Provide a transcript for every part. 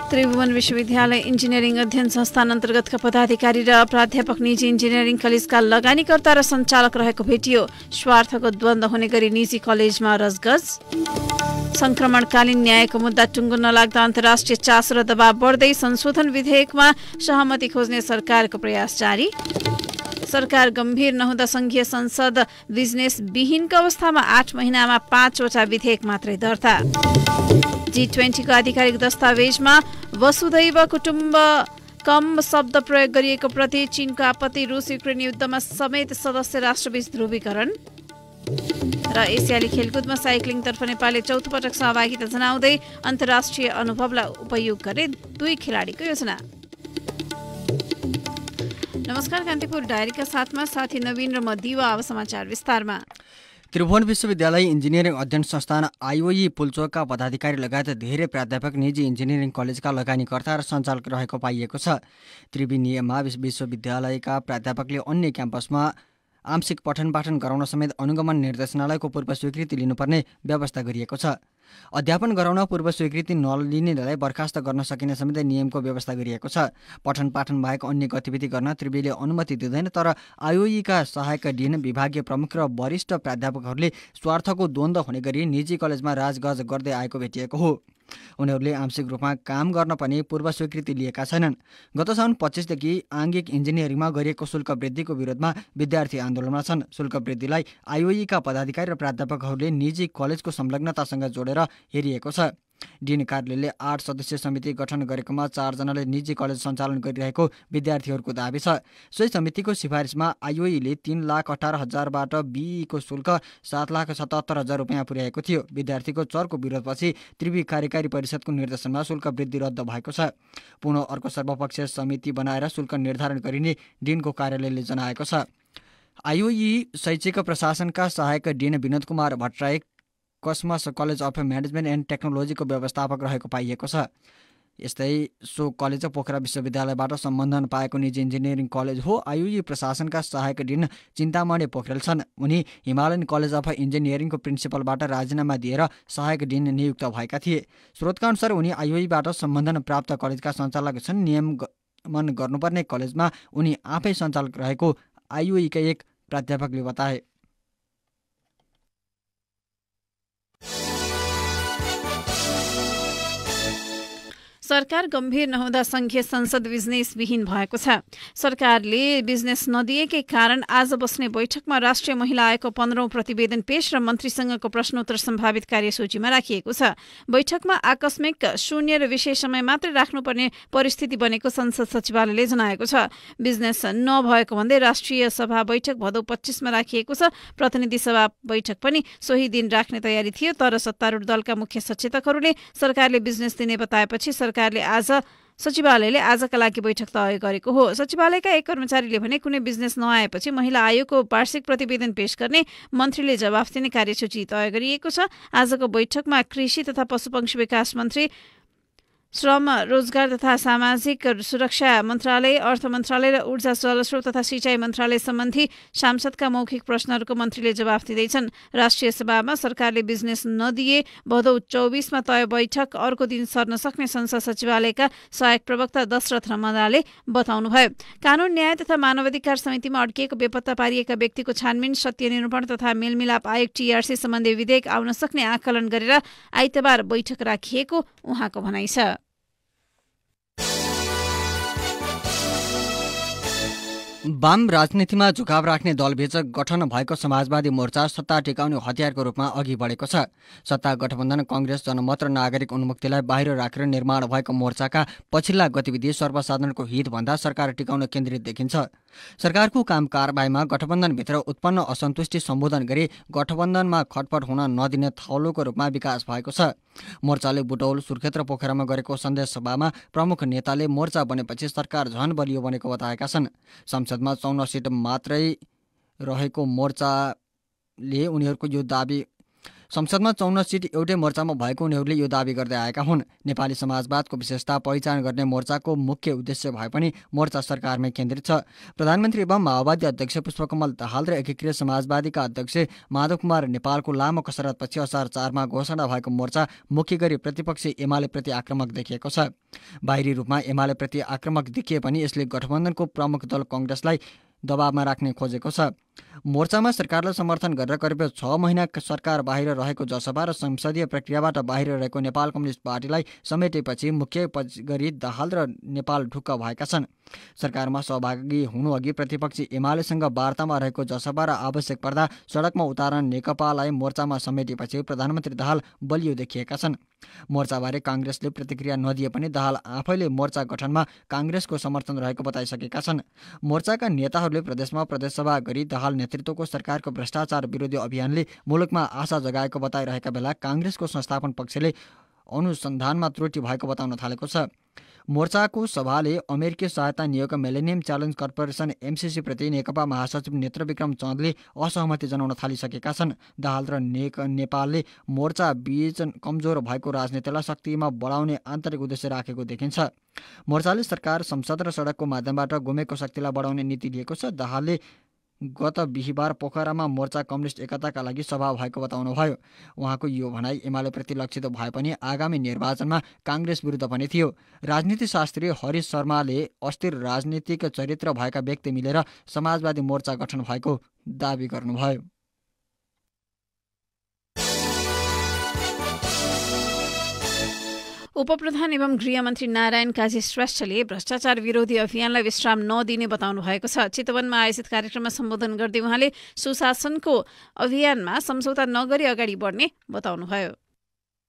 त्रिभुवन विश्वविद्यालय इन्जिनियरिङ अध्ययन संस्थान अन्तर्गतका पदाधिकारी र प्राध्यापक निजी इन्जिनियरिङ कलेजका लगानीकर्ता र सञ्चालक रहेको भेटियो। स्वार्थको द्वन्द्व हुने गरी निजी कलेजमा रजगज। संक्रमणकालीन न्यायको मुद्दा टुङ्गो नलाग्दा अन्तर्राष्ट्रिय चासो र दबाव बढ्दै संशोधन विधेयकमा सहमति खोज्ने सरकारको प्रयास जारी। सरकार गम्भीर नहुँदा संघीय संसद बिजनेस विहीनको अवस्थामा 8 महिनामा 5वटा विधेयक मात्रै दर्ता। G20 को आधिकारिक दस्तावेजमा वसुधैव कुटुम्बकम शब्द प्रयोग गरिएको प्रति चीनको आपत्ति। रुस युक्रेन युद्धमा समेत सदस्य राष्ट्रबीच ध्रुवीकरण। र एसियाली खेलकुदमा साइक्लिङतर्फ नेपालले चौथो पटक सहभागिता जनाउँदै अन्तर्राष्ट्रिय अनुभवलाई उपयोग गरे 2 खेलाडीको योजना। नमस्कार, कान्तिपुर डायरीका साथमा साथी नवीन र म दिवा। अब समाचार विस्तारमा। त्रिभुवन विश्वविद्यालय इन्जिनियरिङ अध्ययन संस्थान आइओई पुल्चोकका पदाधिकारी लगायत धेरै प्राध्यापक निजी इन्जिनियरिङ कलेजका लगानीकर्ता र सञ्चालक रहेको पाइएको छ। त्रिविनियममा विश्वविद्यालयका प्राध्यापकले अन्य क्याम्पसमा आंशिक पठन पाठन गराउन समेत अनुगमन निर्देशनालयको पूर्व स्वीकृति लिनुपर्ने व्यवस्था गरिएको छ। अध्यापन गराउन पूर्व स्वीकृति नलिनेलाई बर्खास्त गर्न सकिने समेत नियमको व्यवस्था गरिएको छ। पठन पाठन बाहेक अन्य गतिविधि गर्न त्रिविले अनुमति दिँदैन, तर आइओईका सहायक डिन, विभागीय प्रमुख र वरिष्ठ प्राध्यापकहरूले स्वार्थको द्वन्द्व हुने गरी निजी कलेजमा राजगज गर्दै आएको भेटिएको हो। उनीहरूले आंशिक रूपमा काम गर्न पनि पूर्व स्वीकृति लिएका छैनन्। गत साउन 25 देखि आङ्गिक इन्जिनियरिङमा गरिएको शुल्क वृद्धिको विरोधमा विद्यार्थी आन्दोलनमा छन्। शुल्क वृद्धिलाई आइओईका पदाधिकारी र प्राध्यापकहरूले निजी कलेजको संलग्नतासँग जोडेर हेरिएको छ। डिन कार्यालयले 8 सदस्यीय समिति गठन गरेकोमा 4 जनाले निजी कलेज सञ्चालन गरिरहेको विद्यार्थीहरूको दाबी छ। सोही समितिको सिफारिसमा आइओईले 3,18,000बाट बीईको शुल्क 7,77,000 रुपियाँ पुर्याएको थियो। विद्यार्थीको चर्को विरोधपछि त्रिवी कार्यकारी परिषदको निर्देशनमा शुल्क वृद्धि रद्द भएको छ। पुनः अर्को सर्वपक्षीय समिति बनाएर शुल्क निर्धारण गरिने डिनको कार्यालयले जनाएको छ। आइओई शैक्षिक प्रशासनका सहायक dean Vinod Kumar Bhattarai Cosmos college of management and टेक्नोलोजीको व्यवस्थापक रहेको पाइएको छ। यस्तै सो कलेज पोखरा विश्वविद्यालयबाट सम्बन्धन पाएको निजी इन्जिनियरिङ कलेज हो। आइओई प्रशासनका सहायक डिन चिन्तामणि पोखरेल छन्। उनी हिमालयन कलेज अफ इन्जिनियरिङको प्रिन्सिपलबाट राजीनामा दिएर सहायक डिन नियुक्त भएका थिए। स्रोतका अनुसार उनी आइओईबाट सम्बन्धन प्राप्त कलेजका सञ्चालक छन्। नियमन गर्नुपर्ने कलेजमा उनी आफै सञ्चालक रहेको आइओईका एक प्राध्यापकले बताए। सरकार गम्भीर नहुँदा संघीय संसद बिजनेस विहीन भएको छ। सरकारले बिजनेस नदिएकै कारण आज बस्ने बैठकमा राष्ट्रिय महिला आयोगको 15औं प्रतिवेदन पेश र मन्त्रीसँगको प्रश्नोत्तर सम्भावित कार्यसूचीमा राखिएको छ। बैठकमा आकस्मिक शून्य र विशेष समय मात्रै राख्नुपर्ने परिस्थिति बनेको संसद सचिवालयले जनाएको छ। बिजनेस नभएको भन्दै राष्ट्रिय सभा बैठक भदौ 25 मा राखिएको छ। प्रतिनिधि सभा बैठक पनि सोही दिन राख्ने तयारी थियो, तर सत्तारूढ दलका मुख्य सचेतकहरूले सरकारले बिजनेस दिने बताएपछि सचिवालयले आजका लागि बैठक तय गरेको हो। सचिवालयका एक कर्मचारीले भने कुनै बिजनेस नआएपछि महिला आयोगको वार्षिक प्रतिवेदन पेश गर्ने, मन्त्रीले जवाफ दिने कार्यसूची तय गरिएको छ। आजको बैठकमा कृषि तथा पशुपक्षी विकास मन्त्री, श्रम रोजगार तथा सामाजिक सुरक्षा मन्त्रालय, अर्थ मन्त्रालय र ऊर्जा जलस्रोत तथा सिंचाई मन्त्रालय सम्बन्धी सांसदका मौखिक प्रश्नहरूको मन्त्रीले जवाफ दिँदैछन्। राष्ट्रिय सभामा सरकारले बिजनेस नदिए भदौ 24 मा तय बैठक अर्को दिन सर्न सक्ने संसद सचिवालयका सहायक प्रवक्ता दशरथ रमदाले बताउनुभयो। कानून, न्याय तथा मानवाधिकार समितिमा अड्किएको बेपत्ता पारिएका व्यक्तिको छानबिन, सत्य निरूपण तथा मेलमिलाप आयोग टीआरसी सम्बन्धी विधेयक आउन सक्ने आकलन गरेर आइतबार बैठक राखिएको उहाँको भनाइ छ। वाम राजनीतिमा झुकाव राख्ने दलबीच गठन भएको समाजवादी मोर्चा सत्ता टिकाउने हतियारको रूपमा अघि बढेको छ। सत्ता गठबन्धन कांग्रेस जनमत र नागरिक उन्मुक्तिलाई बाहिर राखेर निर्माण भएको मोर्चाका पछिल्ला गतिविधि सर्वसाधारणको हितभन्दा सरकार टिकाउन केन्द्रित देखिन्छ। सरकारको काम कारबाहीमा गठबन्धनभित्र उत्पन्न असन्तुष्टि सम्बोधन गरी गठबन्धनमा खटपट हुन नदिने थौलोको रूपमा विकास भएको छ। मोर्चाले बुटौल, सुर्खेत र पोखरामा गरेको सन्देश सभामा प्रमुख नेताले मोर्चा बनेपछि सरकार झन बलियो बनेको बताएका छन्। संसदमा 54 सिट मात्रै रहेको मोर्चाले उनीहरूको यो दाबी संसदमा 54 सिट एउटै मोर्चामा भएको उनीहरूले यो दाबी गर्दै आएका हुन्। नेपाली समाजवादको विशेषता पहिचान गर्ने मोर्चाको मुख्य उद्देश्य भए पनि मोर्चा सरकारमै केन्द्रित छ। प्रधानमन्त्री एवं माओवादी अध्यक्ष पुष्पकमल दाहाल र एकीकृत समाजवादीका अध्यक्ष माधव कुमार नेपालको लामो कसरतपछि असार 4 मा घोषणा भएको मोर्चा मुख्य गरी प्रतिपक्षी एमाले प्रति आक्रामक देखिएको छ। बाहिरी रूपमा एमाले प्रति आक्रामक देखिए पनि यसले गठबन्धनको प्रमुख दल कांग्रेसलाई दबावमा राख्ने खोजेको छ। मोर्चामा सरकारलाई समर्थन गरेर करिब 6 महिना सरकार बाहिर रहेको जसपा र संसदीय प्रक्रियाबाट बाहिर रहेको नेपाल कम्युनिस्ट पार्टीलाई समेटेपछि मुख्य गरी दाहाल र नेपाल ढुक्क भएका छन्। सरकारमा सहभागी हुनुअघि प्रतिपक्षी एमालेसँग वार्तामा रहेको जसपा र आवश्यक पर्दा सडकमा उतार्न नेकपालाई मोर्चामा समेटेपछि प्रधानमन्त्री दाहाल बलियो देखिएका छन्। मोर्चाबारे कांग्रेसले प्रतिक्रिया नदिए पनि दाहाल आफैले मोर्चा गठनमा कांग्रेसको समर्थन रहेको बताइसकेका छन्। मोर्चाका नेताहरूले प्रदेशमा प्रदेशसभा गरी दाहाल नेतृत्वको सरकारको भ्रष्टाचार विरोधी अभियानले मुलुकमा आशा जगाएको बताइरहेका बेला कांग्रेसको संस्थापन पक्षले अनुसन्धानमा त्रुटि भएको बताउन थालेको छ। मोर्चाको सभाले अमेरिकी सहायता नियोग मिलेनियम च्यालेन्ज कर्पोरेसन एमसीसी प्रति नेकपा महासचिव नेत्रविक्रम चन्दले असहमति जनाउन थालिसकेका छन्। दाहाल र नेपालले मोर्चा बीच कमजोर भएको राजनीतिलाई शक्तिमा बढाउने आन्तरिक उद्देश्य राखेको देखिन्छ। मोर्चाले सरकार, संसद र सडकको माध्यमबाट गुमेको शक्तिलाई बढाउने नीति लिएको छ। दाहालले गत बिहिबार पोखरामा मोर्चा कम्युनिस्ट एकताका लागि सभा भएको बताउनुभयो। उहाँको यो भनाई एमालेप्रति लक्षित भए पनि आगामी निर्वाचनमा कांग्रेस विरुद्ध पनि थियो। राजनीतिशास्त्री हरिश शर्माले अस्थिर राजनीतिक चरित्र भएका व्यक्ति मिलेर समाजवादी मोर्चा गठन भएको दावी गर्नुभयो। उपप्रधान एवं गृहमन्त्री नारायण काजी श्रेष्ठले भ्रष्टाचार विरोधी अभियानलाई विश्राम नदिने बताउनु भएको छ। चितवनमा आयोजित कार्यक्रममा सम्बोधन गर्दै उहाँले सुशासनको अभियानमा सम्झौता नगरी अगाडि बढ्ने बताउनुभयो।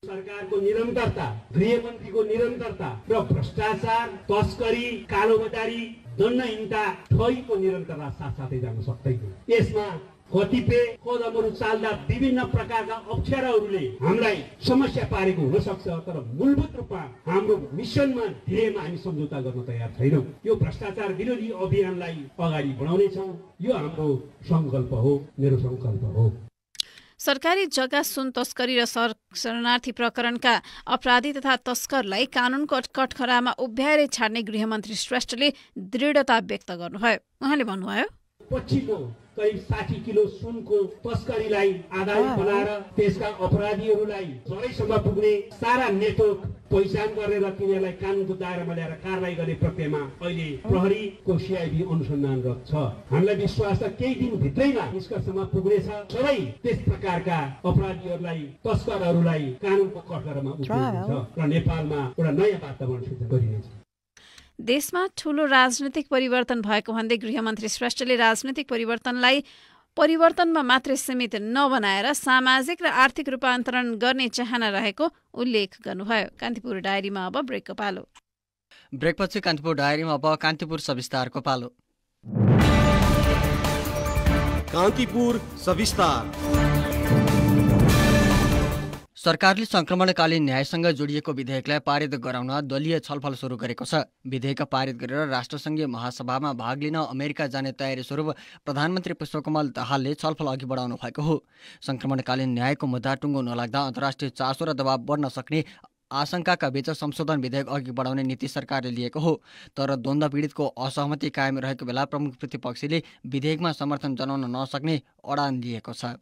सरकारको निरन्तरता, गृहमन्त्रीको निरन्तरता र भ्रष्टाचार, तस्करी, कालोबजारी, दण्डहीनता ठगीको निरन्तरता साथसाथै जान सक्दैन। यसमा कतिपय कदमहरू चाल्दा विभिन्न प्रकारका अप्ठ्याराहरूले हामीलाई समस्या पारेको हुन सक्छ, तर मूलभूत रूपमा हाम्रो मिसनमा ध्येयमा हामी सम्झौता गर्न तयार छैनौँ। यो भ्रष्टाचार विरोधी अभियानलाई अगाडि बढाउनेछौँ। यो हाम्रो सङ्कल्प हो, मेरो सङ्कल्प हो। सरकारी जग्गा सुन तस्करी र शरणार्थी प्रकरणका अपराधी तथा तस्करलाई कानूनको कठघरामा उभ्याएर छाड्ने गृहमन्त्री श्रेष्ठले दृढता व्यक्त गर्नुभयो। उहाँले भन्नुभयो, पछिको करिब 60 किलो सुनको तस्करीलाई आधार बनाएर त्यसका अपराधीहरूलाई जरैसम्म पुग्ने सारा नेटवर्क पहिचान गरेर तिनीहरूलाई कानुनको दायरामा ल्याएर कारबाही गर्ने प्रक्रियामा अहिले प्रहरीको सिआइबी अनुसन्धानरत छ। हामीलाई विश्वास छ केही दिनभित्रैमा निष्कर्षमा पुग्नेछ। सबै त्यस प्रकारका अपराधीहरूलाई, तस्करहरूलाई कानुनको कठघरामा उठाइनेछ र नेपालमा एउटा नयाँ वातावरण सृजना गरिनेछ। देशमा ठूलो राजनीतिक परिवर्तन भएको भन्दै गृहमन्त्री श्रेष्ठले राजनीतिक परिवर्तनलाई परिवर्तनमा मात्रै सीमित नबनाएर सामाजिक र आर्थिक रूपान्तरण गर्ने चाहना रहेको उल्लेख गर्नुभयो। कान्तिपुर डायरीमा अब ब्रेकको पालो। ब्रेकपछि कान्तिपुर डायरीमा अब कान्तिपुर सविस्तारको पालो। कान्तिपुर सविस्तार। सरकारले संक्रमणकालीन न्यायसँग जोडिएको विधेयकलाई पारित गराउन दलीय छलफल सुरु गरेको छ। विधेयक पारित गरेर राष्ट्रसङ्घीय महासभामा भाग लिन अमेरिका जाने तयारी स्वरूप प्रधानमन्त्री पुष्पकमल दाहालले छलफल अघि बढाउनु भएको हो। संक्रमणकालीन न्यायको मुद्दा टुङ्गो नलाग्दा अन्तर्राष्ट्रिय चासो र दबाव बढ्न सक्ने आशंकाका बीच संशोधन विधेयक अघि बढाउने नीति सरकारले लिएको हो। तर द्वन्द्व पीडितको असहमति कायम रहेको बेला प्रमुख प्रतिपक्षीले विधेयकमा समर्थन जनाउन नसक्ने अडान लिएको छ।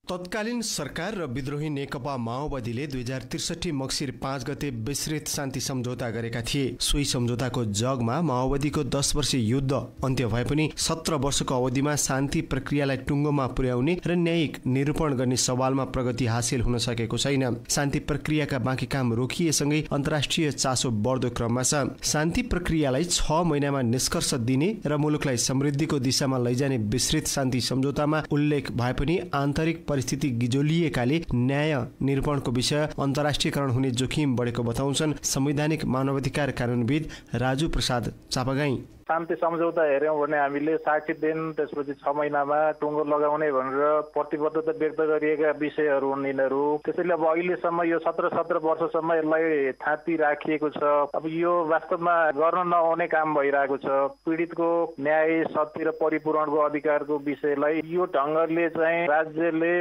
तत्कालीन सरकार र विद्रोही नेकपा माओवादीले 2063 मक्सिर 5 गते विस्तृत शान्ति सम्झौता गरेका थिए। सोही सम्झौताको जगमा माओवादीको 10 वर्षीय युद्ध अन्त्य भए पनि 17 वर्षको अवधिमा शान्ति प्रक्रियालाई टुङ्गोमा पुर्याउने र न्यायिक निरूपण गर्ने सवालमा प्रगति हासिल हुन सकेको छैन। शान्ति प्रक्रियाका बाँकी काम रोकिएसँगै अन्तर्राष्ट्रिय चासो बढ्दो क्रममा छ। शान्ति प्रक्रियालाई 6 महिनामा निष्कर्ष दिने र मुलुकलाई समृद्धिको दिशामा लैजाने विस्तृत शान्ति सम्झौतामा उल्लेख भए पनि आन्तरिक परिस्थिति गिजोलिएकाले न्याय निरूपणको विषय अन्तर्राष्ट्रियकरण हुने जोखिम बढेको बताउँछन् संवैधानिक मानवाधिकार कानुनविद राजु प्रसाद चापागाई। शान्ति सम्झौता हेर्यौं भने हामीले 60 दिन त्यसपछि 6 महिनामा टुङ्गो लगाउने भनेर प्रतिबद्धता व्यक्त गरिएका विषयहरू हुन् यिनीहरू। त्यसैले अब अहिलेसम्म यो 17 वर्षसम्म यसलाई थाती राखिएको छ। अब यो वास्तवमा गर्न नहुने काम भइरहेको छ। पीडितको न्याय, सत्य र परिपूरणको अधिकारको विषयलाई यो ढङ्गले चाहिँ राज्यले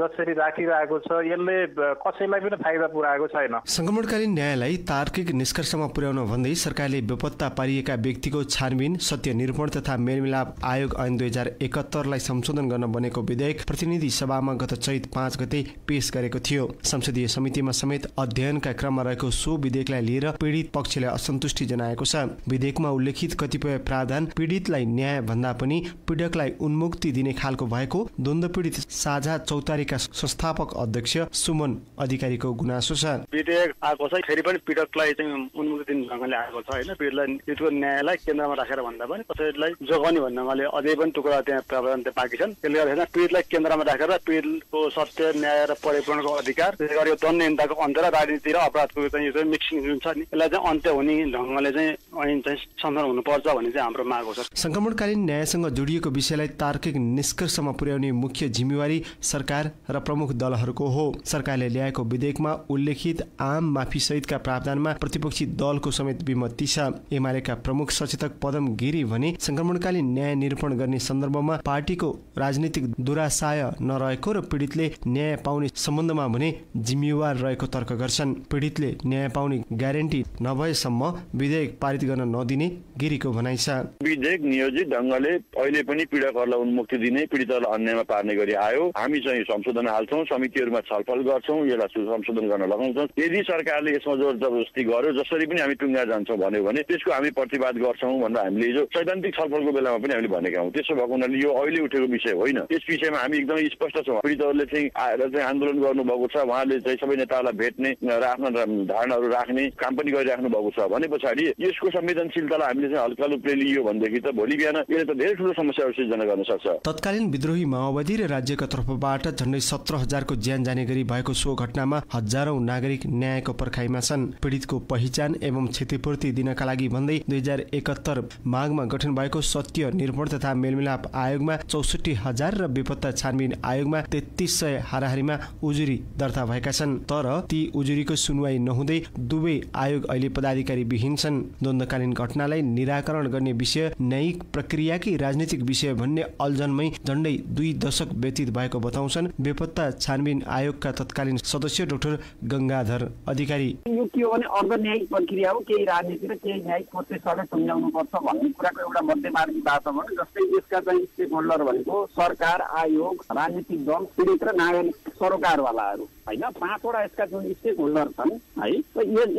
जसरी राखिरहेको छ यसले कसैलाई पनि फाइदा पुर्याएको छैन। संक्रमणकालीन न्यायलाई तार्किक निष्कर्षमा पुर्याउन भन्दै सरकारले बेपत्ता पारिएका व्यक्तिको छानबिन, सत्य निरूपण तथा मेलमिलाप आयोग ऐन 2071लाई संशोधन गर्न बनेको विधेयक प्रतिनिधि सभामा गत चैत 5 गते पेश गरेको थियो। संसदीय समितिमा समेत अध्ययनका क्रममा रहेको सो विधेयकलाई लिएर पीडित पक्षले असन्तुष्टि जनाएको छ। विधेयकमा उल्लेखित कतिपय प्रावधान पीडितलाई न्याय भन्दा पनि पीडकलाई उन्मुक्ति दिने खालको भएको द्वन्द्व पीडित साझा चौतारीका संस्थापक अध्यक्ष सुमन अधिकारीको गुनासो छ। विधेयक आएको छ फेरि पनि पीडकलाई चाहिँ उन्मुक्ति दिने ढङ्गले आएको छ हैन। पीडितलाई पीडितको न्यायलाई केन्द्रमा राखेर भन्दा पनि कसैलाई जोगाउने भन्ने ढङ्गले अझै पनि टुक्रा त्यहाँ प्रावधान बाँकी छन्। त्यसले गर्दा पीडितलाई केन्द्रमा राखेर पीडितको सत्य, न्याय र परिपूरणको अधिकार, त्यसै गरी यो द्वन्द्वहीनताको अन्त्य र राजनीति र अपराधको चाहिँ यो मिक्सिङ जुन छ नि यसलाई चाहिँ अन्त्य हुने ढङ्गले चाहिँ ऐन चाहिँ संशोधन हुनुपर्छ भन्ने चाहिँ हाम्रो माग हो सर। संक्रमणकालीन न्यायसँग जोडिएको विषयलाई तार्किक निष्कर्षमा पुर्याउने मुख्य जिम्मेवारी सरकार र प्रमुख दलहरूको हो। सरकारले ल्याएको विधेयकमा उल्लेखित आम माफी सहितका प्रावधानमा प्रतिपक्षी दलको समेत विमति छ। एमालेका प्रमुख सचेतक पदम गिरी भने संक्रमणकालीन न्याय निरूपण गर्ने सन्दर्भमा पार्टीको राजनीतिक दुराशय नरहेको र पीडितले न्याय पाउने सम्बन्धमा भने जिम्मेवार रहेको तर्क गर्छन्। पीडितले न्याय पाउने ग्यारेन्टी नभएसम्म विधेयक पारित गर्न नदिने गिरीको भनाइ छ। विधेयक नियोजित ढङ्गले अहिले पनि पीडकहरूलाई उन्मुक्ति दिने, पीडितहरूलाई अन्यायमा पार्ने गरी आयो। हामी चाहिँ संशोधन हाल्छौँ, समितिहरूमा छलफल गर्छौँ, यसलाई संशोधन गर्न लगाउँछौँ। यदि सरकारले यसमा जोर जबरजस्ती गर्यो, जसरी पनि हामी टुङ्गा जान्छौँ भन्यो भने त्यसको हामी प्रतिवाद गर्छौँ भनेर हामीले हिजो सैद्धान्तिक छलफलको बेलामा पनि हामीले भनेका हौँ। त्यसो भएको हुनाले यो अहिले उठेको विषय होइन। यस विषयमा हामी एकदमै स्पष्ट छौँ। पीडितहरूले चाहिँ आएर चाहिँ आन्दोलन गर्नुभएको छ, उहाँले चाहिँ सबै नेताहरूलाई भेट्ने र आफ्ना धारणाहरू राख्ने काम पनि गरिराख्नु भएको छ भने पछाडि यसको संवेदनशीलतालाई हामीले चाहिँ हल्का रूपले लियो भनेदेखि त भोलि बिहान यसले त धेरै ठुलो समस्याहरू सिर्जना गर्न सक्छ। तत्कालीन विद्रोही माओवादी र राज्यका तर्फबाट झन्डै 17,000को ज्यान जाने गरी भएको सो घटनामा हजारौं नागरिक न्यायको पर्खाइमा छन्। पीडितको पहिचान एवं क्षतिपूर्ति दिनका लागि भन्दै 2071 माघमा गठन भएको सत्य निरूपण तथा मेलमिलाप आयोगमा 64,000 र बेपत्ता छानबिन आयोगमा 3300 हाराहारीमा उजुरी दर्ता भएका छन्। तर ती उजुरीको सुनवाई नहुँदै दुवै आयोग अहिले पदाधिकारी विहीन छन्। द्वन्द्वकालीन घटनालाई निराकरण गर्ने विषय न्यायिक प्रक्रियाकै राजनीतिक विषय भन्ने अल्झनमै झन्डै 2 दशक व्यतीत भएको बताउँछन् बेपत्ता छानबिन आयोगका तत्कालीन सदस्य डाक्टर गंगाधर अधिकारी। यो के हो भने अर्ध न्यायिक प्रक्रिया हो, केही राजनीति र केही न्यायिक प्रोसेसलाई सम्झाउनु पर्छ भन्ने कुराको एउटा मध्यमार्गी वातावरण। जस्तै यसका चाहिँ स्टेक होल्डर भनेको सरकार, आयोग, राजनीतिक दल, पीडित र नागरिक सरोकारवालाहरू हैन। 5 वटा यसका जुन स्टेक होल्डर छन् है,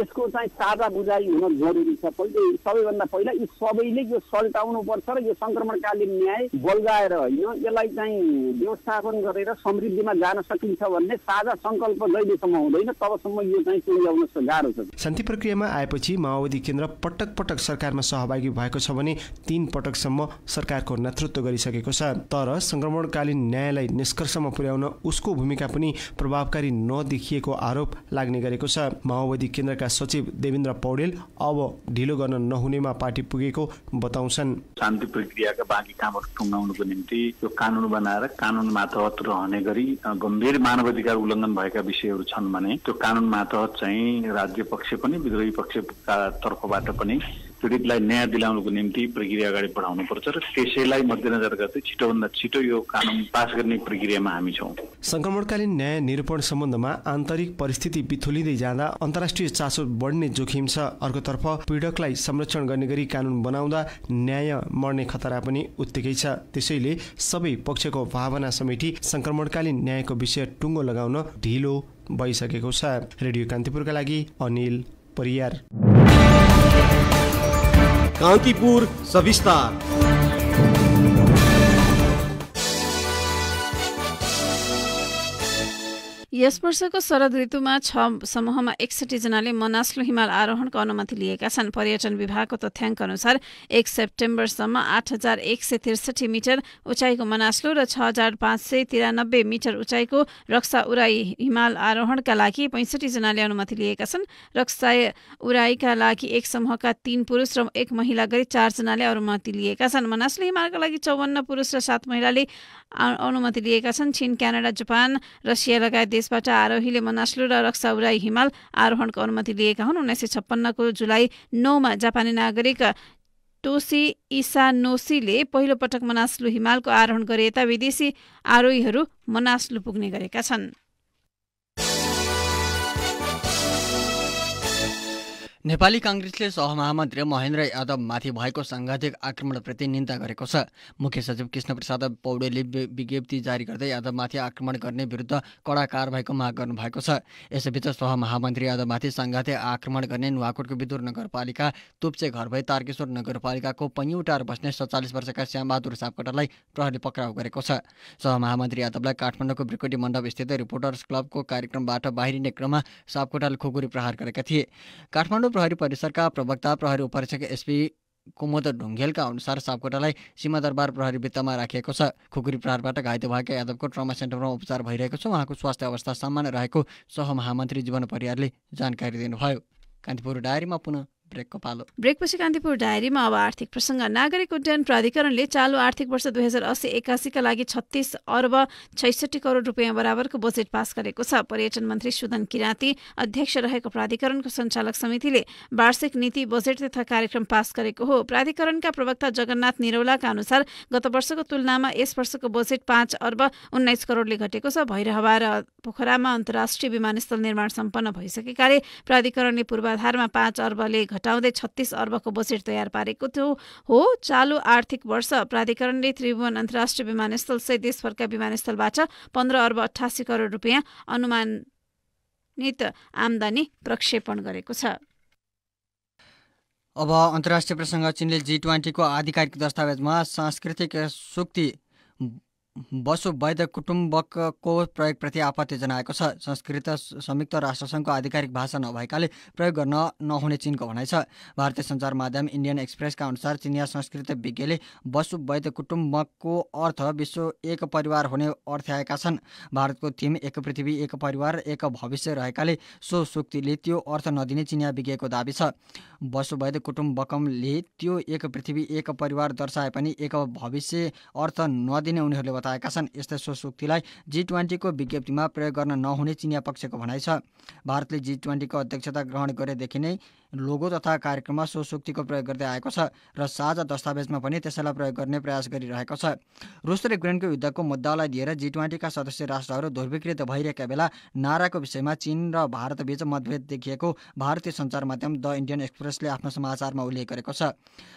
यसको चाहिँ साझा बुझाइ हुन जरुरी छ। सबैभन्दा पहिला यी सबैले यो सल्टाउनु पर्छ र यो संक्रमणकालीन न्याय बल्झाएर होइन यसलाई चाहिँ व्यवस्थापन गरेर समृद्धिमा जान सकिन्छ भन्ने साझा संकल्प जहिलेसम्म हुँदैन तबसम्म यो चाहिँ टुङ्ग्याउन गाह्रो छ। शान्ति प्रक्रियामा आएपछि माओवादी केन्द्र पटक पटक सरकारमा सहभागी भएको छ भने 3 पटकसम्म सरकारको नेतृत्व गरिसकेको छ। तर संक्रमणकालीन न्यायलाई निष्कर्षमा पुर्याउन उसको भूमिका पनि प्रभावकारी नदेखिएको आरोप लाग्ने गरेको छ। माओवादी केन्द्रका सचिव देवेन्द्र पौडेल अब ढिलो गर्न नहुनेमा पार्टी पुगेको बताउँछन्। शान्ति प्रक्रियाका बाँकी कामहरू टुङ्गाउनको निम्ति यो कानुन बनाएर कानुन मातहत रहने गरी गम्भीर मानवाधिकार उल्लङ्घन भएका विषयहरू छन् भने त्यो कानुन मातहत चाहिँ राज्य पक्ष पनि विद्रोही पक्षका तर्फबाट पनि पीडितलाई न्याय दिलाउनको निम्ति प्रक्रिया अगाडि बढाउनु पर्छ र त्यसैलाई मध्यनजर गर्दै छिटोभन्दा छिटो यो कानुन पास गर्ने प्रक्रियामा हामी छौँ। संक्रमणकालीन न्याय निरूपण सम्बन्धमा आन्तरिक परिस्थिति बिथुलिँदै जाँदा अन्तर्राष्ट्रिय चासो बढ्ने जोखिम छ। अर्कोतर्फ पीडकलाई संरक्षण गर्ने गरी कानुन बनाउँदा न्याय मर्ने खतरा पनि उत्तिकै छ। त्यसैले सबै पक्षको भावना समेटी संक्रमणकालीन न्यायको विषय टुङ्गो लगाउन ढिलो भइसकेको छ। रेडियो कान्तिपुरका लागि अनिल परियार। कान्तिपुर सविस्तार। यस वर्षको शरद ऋतुमा 6 समूहमा 61 जनाले मनास्लु हिमाल आरोहणको अनुमति लिएका छन्। पर्यटन विभागको तथ्याङ्क अनुसार 1 सेप्टेम्बरसम्म 8163 मिटर उचाइको मनास्लु र 6593 मिटर उचाइको रक्षा उराई हिमाल आरोहणका लागि 65 जनाले अनुमति लिएका छन्। रक्षा उराईका लागि एक समूहका 3 पुरुष र 1 महिला गरी 4 जनाले अनुमति लिएका छन्। मनास्लु हिमालका लागि 54 पुरुष र 7 महिलाले अनुमति लिएका छन्। चीन, क्यानाडा, जापान, रसिया लगायत देशबाट आरोहीले मनास्लु र रक्षा उराई हिमाल आरोहणको अनुमति लिएका हुन्। 1956 को जुलाई 9 मा जापानी नागरिक टोसी इसानोसीले पहिलो पटक मनास्लु हिमालको आरोहण गरे। यता विदेशी आरोहीहरू मनास्लु पुग्ने गरेका छन्। नेपाली कांग्रेसले सहमहामन्त्री महेन्द्र यादवमाथि भएको सांघातिक आक्रमणप्रति निन्दा गरेको छ। मुख्य सचिव कृष्णप्रसाद पौडेलले विज्ञप्ति जारी गर्दै यादवमाथि आक्रमण गर्ने विरुद्ध कडा कारबाहीको माग गर्नुभएको छ। यसैबीच सहमहामन्त्री यादवमाथि सांघातिक आक्रमण गर्ने नुवाकोटको विदुर नगरपालिका, तुप्चे घरभई तारकेश्वर नगरपालिकाको पैयुटार बस्ने 47 वर्षका श्यामबहादुर सापकोटालाई प्रहरीले पक्राउ गरेको छ। सहमहामन्त्री यादवलाई काठमाडौँको ब्रिकोटी मण्डप स्थित रिपोर्टर्स क्लबको कार्यक्रमबाट बाहिरिने क्रममा सापकोटाले खुकुरी प्रहार गरेका थिए। काठमाडौँ प्रहरी परिसरका प्रवक्ता प्रहरी उपरीक्षक एसपी कुमुद ढुङ्गेलका अनुसार सापकोटालाई सीमादरबार प्रहरी वृत्तमा राखिएको छ। खुकुरी प्रहारबाट घाइते भएका यादवको ट्रमा सेन्टरमा उपचार भइरहेको छ। उहाँको स्वास्थ्य अवस्था सामान्य रहेको सहमहामन्त्री जीवन परियारले जानकारी दिनुभयो। कान्तिपुर डायरीमा पुनः ब्रेकको पालो। ब्रेकपछि कान्तिपुर डायरीमा अब आर्थिक प्रसङ्ग। नागरिक उड्डयन प्राधिकरणले चालु आर्थिक वर्ष 2080-81 का लागि 36 अर्ब 66 करोड रुपियाँ बराबरको बजेट पास गरेको छ। पर्यटन मन्त्री सुदन किराँती अध्यक्ष रहेको प्राधिकरणको सञ्चालक समितिले वार्षिक नीति, बजेट तथा कार्यक्रम पास गरेको हो। प्राधिकरणका प्रवक्ता जगन्नाथ निरौलाका अनुसार गत वर्षको तुलनामा यस वर्षको बजेट 5 अर्ब 19 करोडले घटेको छ। भैरहवा र पोखरामा अन्तर्राष्ट्रिय विमानस्थल निर्माण सम्पन्न भइसकेकाले प्राधिकरणले पूर्वाधारमा 5 अर्बले घटाउँदै 36 अर्बको बजेट तयार पारेको हो। चालु आर्थिक वर्ष प्राधिकरणले त्रिभुवन अन्तर्राष्ट्रिय विमानस्थल सहित देशभरका विमानस्थलबाट 15 अर्ब 88 करोड रुपियाँ अनुमानित आमदानी प्रक्षेपण गरेको छ। अब अन्तर्राष्ट्रिय प्रसङ्ग। चीनले G20 को आधिकारिक दस्तावेजमा सांस्कृतिक सूक्ति बसु वैध कुटुम्बकको प्रयोगप्रति आपत्ति जनाएको छ। संस्कृत संयुक्त राष्ट्रसङ्घको आधिकारिक भाषा नभएकाले प्रयोग गर्न नहुने चीनको भनाइ छ। भारतीय सञ्चार माध्यम इन्डियन एक्सप्रेसका अनुसार चिनिया संस्कृत विज्ञले बसु वैध कुटुम्बकको अर्थ विश्व एक परिवार हुने अर्थ्याएका छन्। भारतको थीम एक पृथ्वी एक परिवार एक भविष्य रहेकाले सो सूक्तिले त्यो अर्थ नदिने चिनिया विज्ञको दाबी छ। बसु वैध कुटुम्बकमले त्यो एक पृथ्वी एक परिवार दर्शाए पनि एक भविष्य अर्थ नदिने उनीहरूले बताएका छन्। यस्तै सो सूक्तिलाई G20 को विज्ञप्तिमा प्रयोग गर्न नहुने चिनिया पक्षको भनाइ छ। भारतले G20 को अध्यक्षता ग्रहण गरेदेखि नै लोगो तथा कार्यक्रममा सो सूक्तिको प्रयोग गर्दै आएको छ र साझा दस्तावेजमा पनि त्यसैलाई प्रयोग गर्ने प्रयास गरिरहेको छ। रुस र युक्रेनको युद्धको मुद्दालाई लिएर G20 का सदस्य राष्ट्रहरू दुर्विकृत भइरहेका बेला नाराको विषयमा चीन र भारतबीच मतभेद देखिएको भारतीय सञ्चार माध्यम द इन्डियन एक्सप्रेसले आफ्नो समाचारमा उल्लेख गरेको छ।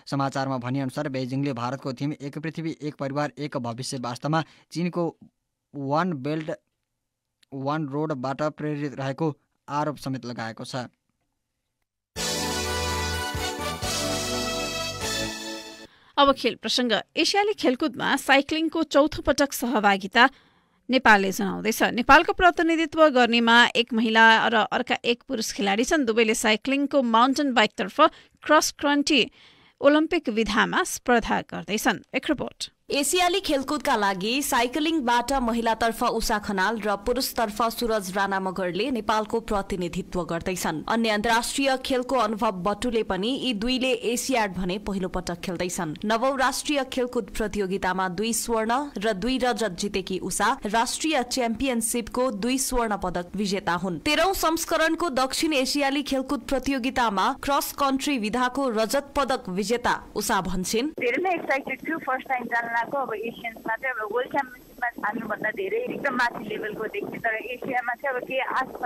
समाचारमा भनिअनुसार बेजिङले भारतको थीम एक पृथ्वी एक परिवार एक भविष्य वास्तवमा चीनको वान बेल्ट वान रोडबाट प्रेरित रहेको आरोप समेत लगाएको छ। अब खेल प्रसङ्ग। एसियाली खेलकुदमा साइक्लिङको चौथो पटक सहभागिता नेपालले जनाउँदैछ। नेपालको प्रतिनिधित्व गर्नेमा एक महिला र अर्का एक पुरुष खेलाडी छन्। दुवैले साइक्लिङको माउन्टेन बाइकतर्फ क्रस कन्ट्री ओलम्पिक विधामा स्पर्धा गर्दैछन्। एक रिपोर्ट। एसियाली खेलकुदका लागि साइक्लिङबाट महिलातर्फ उषा खनाल र पुरुषतर्फ सूरज राणा मगरले नेपालको प्रतिनिधित्व गर्दैछन्। अन्य अन्तर्राष्ट्रिय खेलको अनुभव बटुले पनि यी दुईले एसियाड भने पहिलो पटक खेल्दैछन्। नवौं राष्ट्रिय खेलकुद प्रतियोगितामा 2 स्वर्ण र 2 रजत जितेकी उषा राष्ट्रिय च्याम्पियनशिपको 2 स्वर्ण पदक विजेता हुन्। 13औं संस्करणको दक्षिण एसियाली खेलकुद प्रतियोगितामा क्रस कन्ट्री विधाको रजत पदक विजेता उषा भन्छिन्, धेरै नै एक्साइटेड छु। फर्स्ट टाइम जान्नको अब एसियन्समा चाहिँ अब वर्ल्ड च्याम्पियनशिपमा हाल्नुभन्दा धेरै एकदम माथि लेभलको देख्छु। तर एसियामा चाहिँ अब के आश छ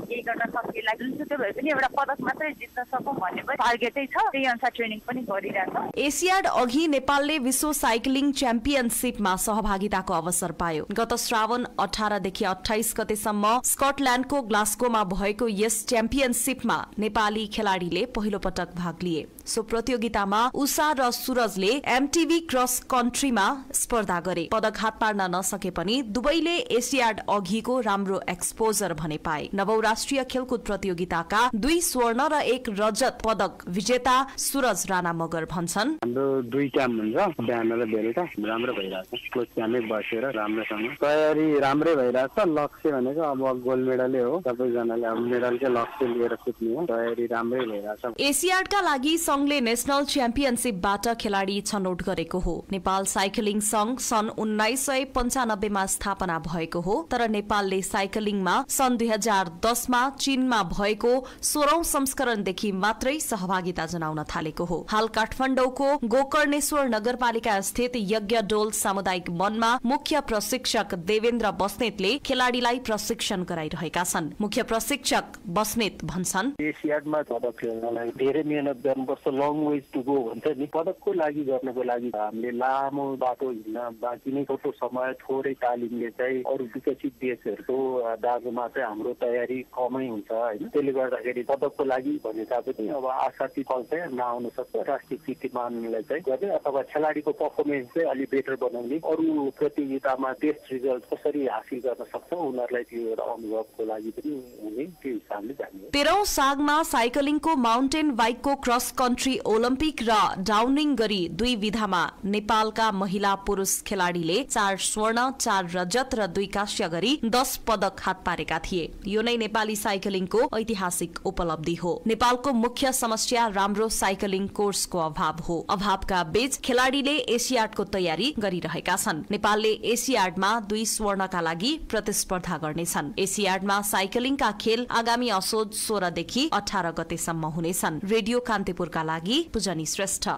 केही गर्न सकिएला। जुनसुकै भए पनि एउटा पदक मात्रै जित्न सकौँ भन्ने पनि टार्गेटै छ। त्यही अनुसार ट्रेनिङ पनि गरिरहेको छ। एसियाड अघि नेपालले विश्व साइक्लिङ च्याम्पियनशिपमा सहभागिताको अवसर पायो। गत श्रावण 18 देखि 28 गतेसम्म स्कटल्याण्डको ग्लास्गोमा भएको यस च्याम्पियनशिपमा नेपाली खेलाडीले पहिलो पटक भाग लिए। सो प्रतियोगितामा उषा र सूरजले एमटीभी क्रस कन्ट्रीमा स्पर्धा गरे। पदक हात पार्न नसके पनि दुवैले एसियाड अघिको राम्रो एक्सपोजर भने पाए। नवौं राष्ट्रिय खेलकुद प्रतियोगिताका 2 स्वर्ण र 1 रजत पदक विजेता सुरज राणा मगर भन्छन्, हाम्रो 2 क्याम्प हुन्छ, बिहान र बेलुका राम्रो भइरहेछ। क्लोज क्याम्पमै बसेर राम्रोसँग तयारी राम्रै भइरहेछ। लक्ष्य भनेको अब गोल्ड मेडलै हो, सबैजनाले अब मेडलकै लक्ष्य लिएर कुद्ने हो, तयारी राम्रै भइरहेछ। एसियाडका लागि संघले नेशनल च्याम्पियनशिपबाट खेलाडी छनौट गरेको हो। नेपाल साइक्लिङ संघ सन् 1995 मा स्थापना भएको हो, तर नेपालले साइक्लिङमा सन् 2010 मा चीनमा भएको 16औं संस्करणदेखि मात्रै सहभागिता जनाउन थालेको हो। हाल काठमाडौँको गोकर्णेश्वर नगरपालिका स्थित यज्ञडोल सामुदायिक वनमा मुख्य प्रशिक्षक देवेन्द्र बस्नेतले खेलाडीलाई प्रशिक्षण गराइरहेका छन्। मुख्य प्रशिक्षक बस्नेत भन्छन्, एसियाडमा पदक खेल्नलाई धेरै मेहनत गर्नुपर्छ, लङ वेज टु गो भन्छ नि। पदकको लागि गर्नको लागि हामीले लामो बाटो हिँड्न, बाँकी नै छोटो समय थोरै तालिमले चाहिँ अरू विकसित देशहरूको दाजुमा चाहिँ हाम्रो तयारी कमै हुन्छ होइन। त्यसले गर्दाखेरि पदकको लागि भने तापनि अब आशाती फल चाहिँ नआउन सक्छ। राष्ट्रिय कीर्तिमानलाई चाहिँ गर्ने अथवा खेलाडीको पर्फर्मेन्स चाहिँ अलि बेटर बनाउने, अरू प्रतियोगितामा बेस्ट रिजल्ट कसरी हासिल गर्न सक्छ उनीहरूलाई त्यो एउटा अनुभवको लागि पनि हुने, त्यो हिसाबले जाने। 13औं सागमा साइक्लिङको माउन्टेन बाइकको क्रस कन्ट्री ओलम्पिक र डाउनिङ गरी 2 विधामा नेपालका महिला पुरुष खेलाडीले 4 स्वर्ण 4 रजत र 2 कांस्य गरी 10 पदक हात पारेका थिए। यो नै नेपाली साइक्लिङको ऐतिहासिक उपलब्धि हो। नेपालको मुख्य समस्या राम्रो साइक्लिङ कोर्सको अभाव हो। अभावका बीच खेलाडीले एसियाडको तयारी गरिरहेका छन्। नेपालले एसियाडमा 2 स्वर्णका लागि प्रतिस्पर्धा गर्नेछन्। एसियाडमा साइक्लिङका खेल आगामी असोज 16 देखि 18 गतेसम्म हुनेछन्। रेडियो कान्तिपुरका लागि पूजनी श्रेष्ठ।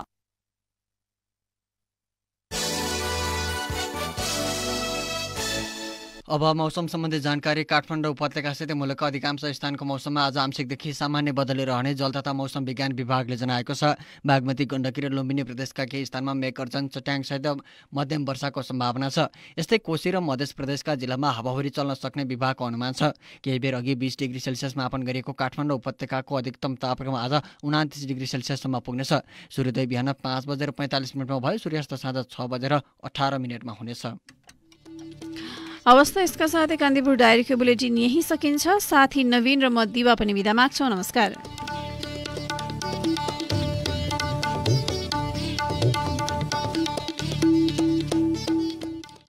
अब मौसम सम्बन्धी जानकारी। काठमाडौँ उपत्यकासहित मुलुकका अधिकांश स्थानको मौसममा आज आंशिकदेखि सामान्य बदली रहने जल तथा मौसम विज्ञान विभागले जनाएको छ। बागमती, गण्डकी र लुम्बिनी प्रदेशका केही स्थानमा मेघगर्जन, चट्याङसहित मध्यम वर्षाको सम्भावना छ। यस्तै कोशी र मध्य प्रदेशका जिल्लामा हावाहुरी चल्न सक्ने विभागको अनुमान छ। केही बेर अघि 20 डिग्री सेल्सियस मापन गरिएको काठमाडौँ उपत्यकाको अधिकतम तापक्रम आज 29 डिग्री सेल्सियससम्म पुग्नेछ। सूर्योदय बिहान 5:45 भयो। सूर्यास्त साँझ 6:18 हुनेछ। अवस्था यसका साथै कान्तिपुर डायरीको बुलेटिन यही सकिन्छ। साथी नवीन र म दिवा पनि बिदा माग्छौँ। नमस्कार।